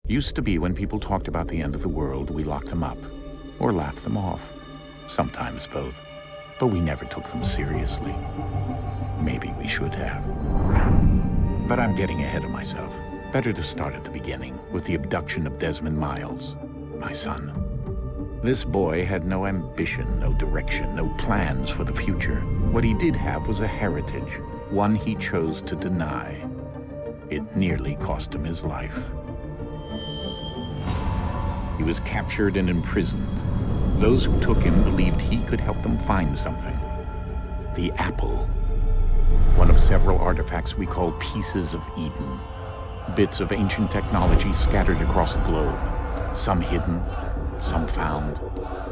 Used to be when people talked about the end of the world, we locked them up, or laughed them off. Sometimes both. But we never took them seriously. Maybe we should have. But I'm getting ahead of myself. Better to start at the beginning, with the abduction of Desmond Miles, my son. This boy had no ambition, no direction, no plans for the future. What he did have was a heritage, one he chose to deny. It nearly cost him his life. He was captured and imprisoned. Those who took him believed he could help them find something. The apple. One of several artifacts we call pieces of Eden. Bits of ancient technology scattered across the globe. Some hidden, some found,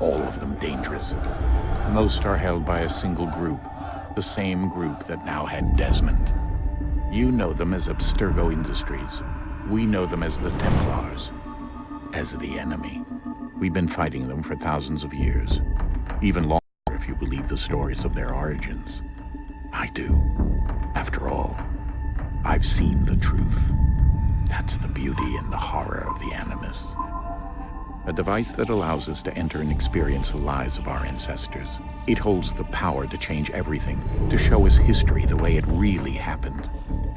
all of them dangerous. Most are held by a single group, the same group that now had Desmond. You know them as Abstergo Industries. We know them as the Templars, as the enemy. We've been fighting them for thousands of years, even longer if you believe the stories of their origins. I do. After all, I've seen the truth. That's the beauty and the horror of the Animus. A device that allows us to enter and experience the lives of our ancestors. It holds the power to change everything, to show us history the way it really happened.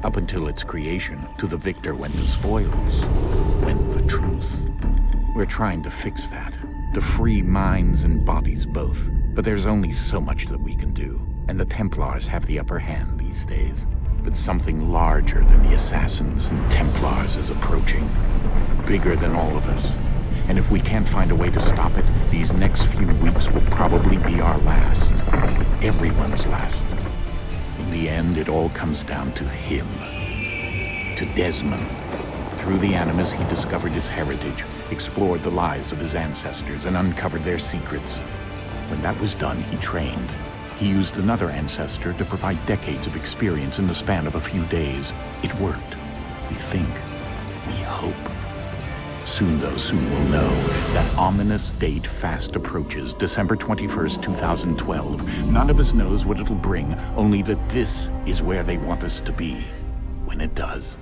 Up until its creation, to the victor went the spoils, went the truth. We're trying to fix that, to free minds and bodies both. But there's only so much that we can do, and the Templars have the upper hand these days. But something larger than the Assassins and Templars is approaching, bigger than all of us. And if we can't find a way to stop it, these next few weeks will probably be our last. Everyone's last. In the end, it all comes down to him. To Desmond. Through the Animus, he discovered his heritage, explored the lives of his ancestors, and uncovered their secrets. When that was done, he trained. He used another ancestor to provide decades of experience in the span of a few days. It worked. We think. We hope. Soon, though, soon we'll know. That ominous date fast approaches, December 21st, 2012. None of us knows what it'll bring, only that this is where they want us to be, when it does.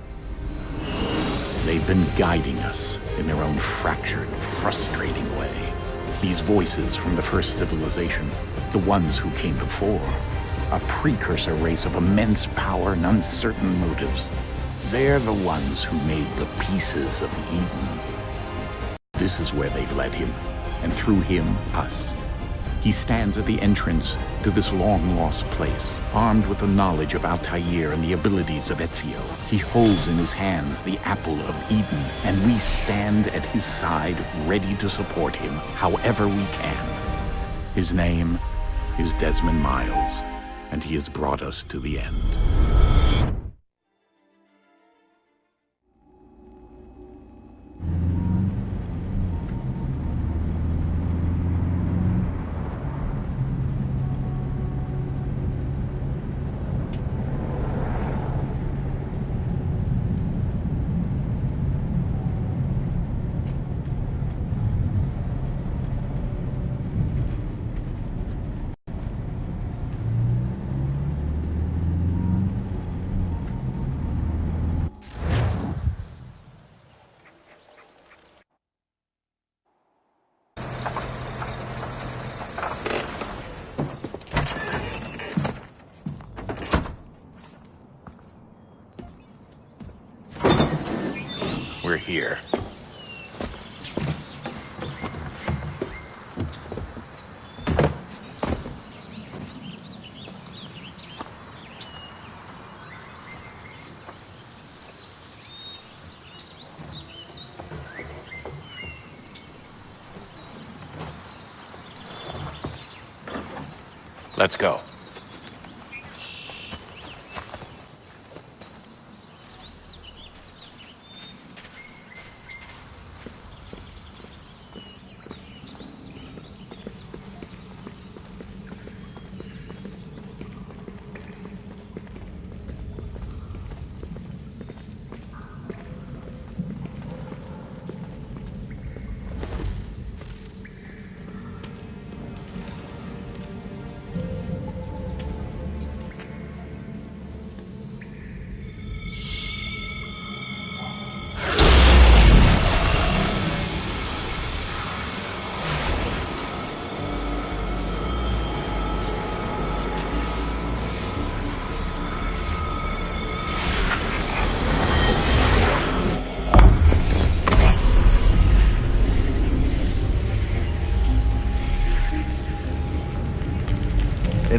They've been guiding us in their own fractured, frustrating way. These voices from the first civilization, the ones who came before, a precursor race of immense power and uncertain motives. They're the ones who made the pieces of Eden. This is where they've led him, and through him, us. He stands at the entrance to this long-lost place, armed with the knowledge of Altair and the abilities of Ezio. He holds in his hands the apple of Eden, and we stand at his side, ready to support him however we can. His name is Desmond Miles, and he has brought us to the end. We're here. Let's go.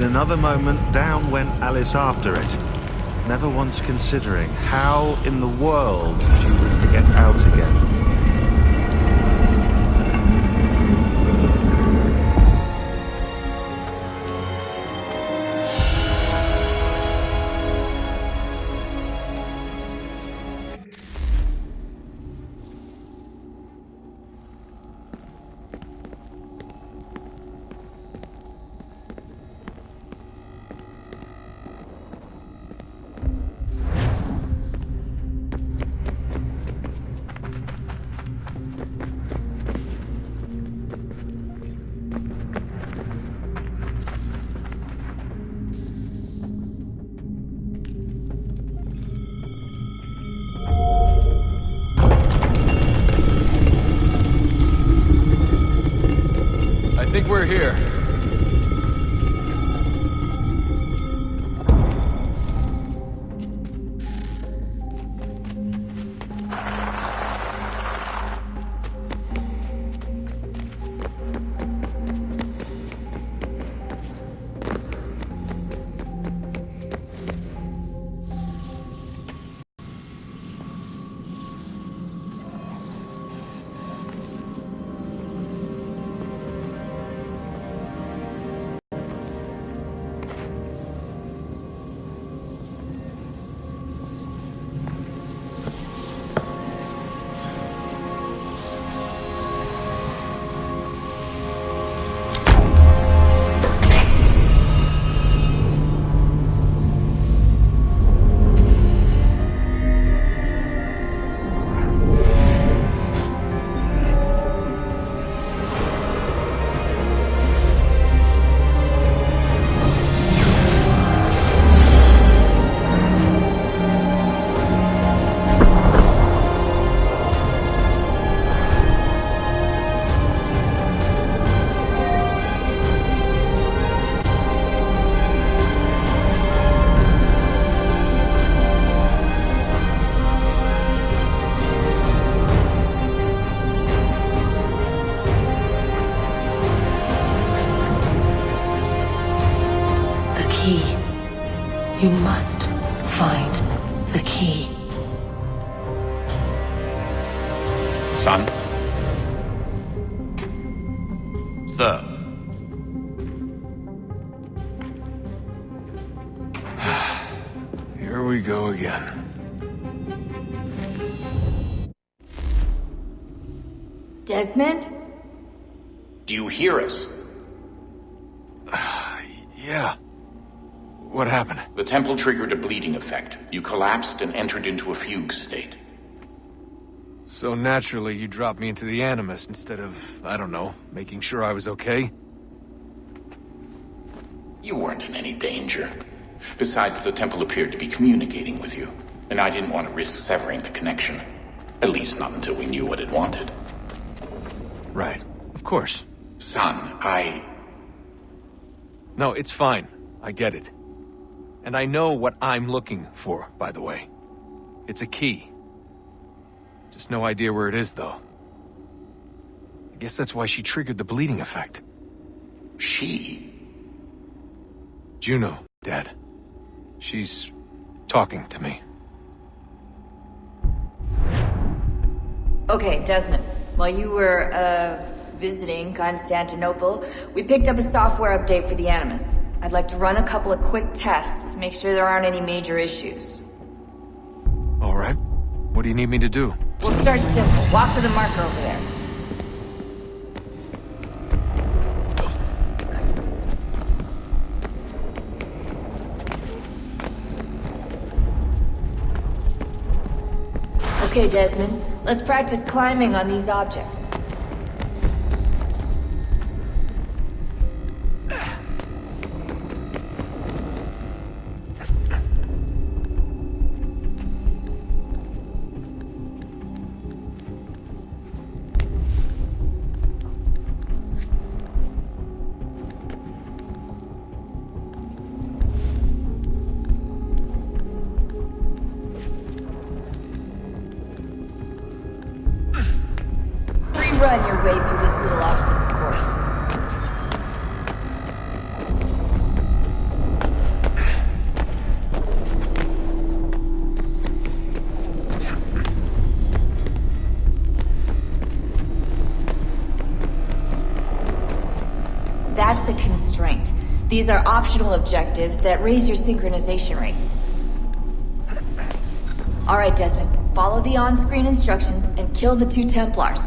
another moment, down went Alice after it, never once considering how in the world she was to get out again. I think we're here. You must find the key. Son? Sir. Here we go again. Desmond? Do you hear us? Yeah. What happened? The temple triggered a bleeding effect. You collapsed and entered into a fugue state. So naturally, you dropped me into the Animus instead of, I don't know, making sure I was okay? You weren't in any danger. Besides, the temple appeared to be communicating with you, and I didn't want to risk severing the connection. At least not until we knew what it wanted. Right. Of course. Son, No, it's fine. I get it. And I know what I'm looking for, by the way. It's a key. Just no idea where it is, though. I guess that's why she triggered the bleeding effect. She? Juno, Dad. She's talking to me. Okay, Desmond. While you were, visiting Constantinople, we picked up a software update for the Animus. I'd like to run a couple of quick tests, make sure there aren't any major issues. All right. What do you need me to do? We'll start simple. Walk to the marker over there. Okay, Desmond. Let's practice climbing on these objects. Run your way through this little obstacle course. That's a constraint. These are optional objectives that raise your synchronization rate. Alright, Desmond. Follow the on-screen instructions and kill the 2 Templars.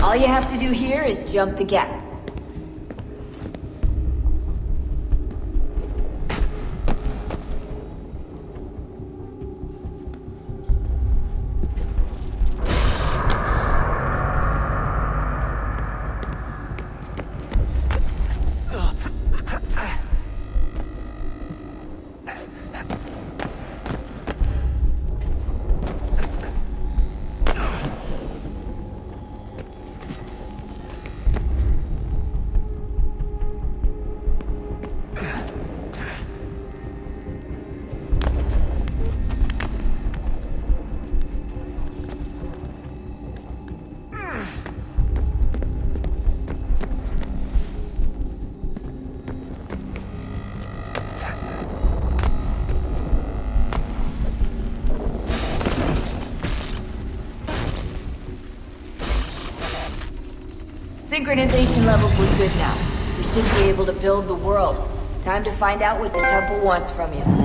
All you have to do here is jump the gap. Synchronization levels look good now. We should be able to build the world. Time to find out what the temple wants from you.